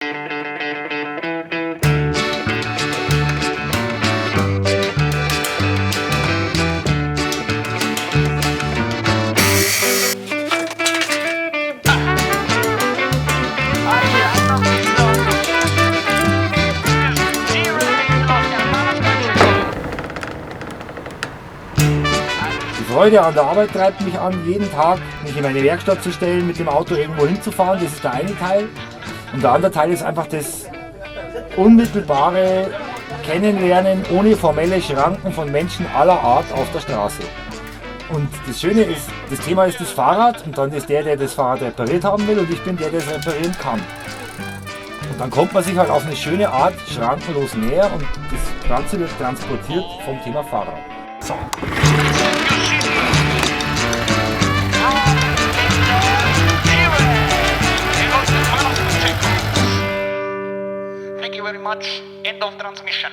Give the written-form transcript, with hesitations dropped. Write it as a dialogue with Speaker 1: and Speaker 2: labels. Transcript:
Speaker 1: Die Freude an der Arbeit treibt mich an, jeden Tag mich in meine Werkstatt zu stellen, mit dem Auto irgendwo hinzufahren. Das ist der eine Teil. Und der andere Teil ist einfach das unmittelbare Kennenlernen ohne formelle Schranken von Menschen aller Art auf der Straße. Und das Schöne ist, das Thema ist das Fahrrad und dann ist der das Fahrrad repariert haben will und ich bin der es reparieren kann. Und dann kommt man sich halt auf eine schöne Art schrankenlos näher und das Ganze wird transportiert vom Thema Fahrrad. So.
Speaker 2: Thank you very much. End of transmission.